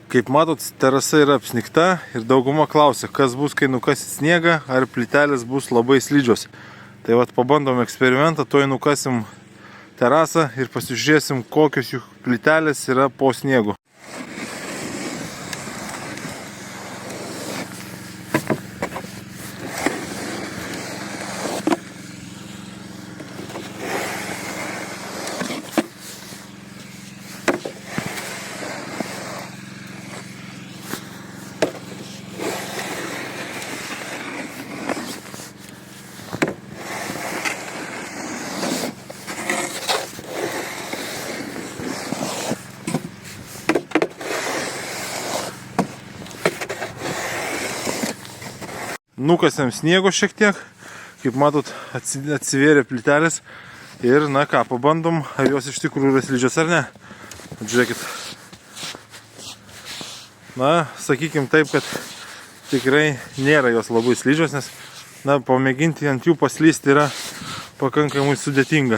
Kaip matot, terasa yra apsnigta ir dauguma klausia, kas bus, kai nukasit sniegą, ar plytelės bus labai slidžios. Tai vat pabandom eksperimentą, tuoj nukasim terasą ir pasižiūrėsim, kokios jų plytelės yra po sniegu. Nukasėm sniego šiek tiek, kaip matot, atsivėrė plytelės ir, na ką, pabandom, ar jos iš tikrųjų yra slidžios ar ne. Žiūrėkit. Na, sakykim taip, kad tikrai nėra jos labai slidžios, nes, na, pamėginti ant jų paslysti yra pakankamai sudėtinga.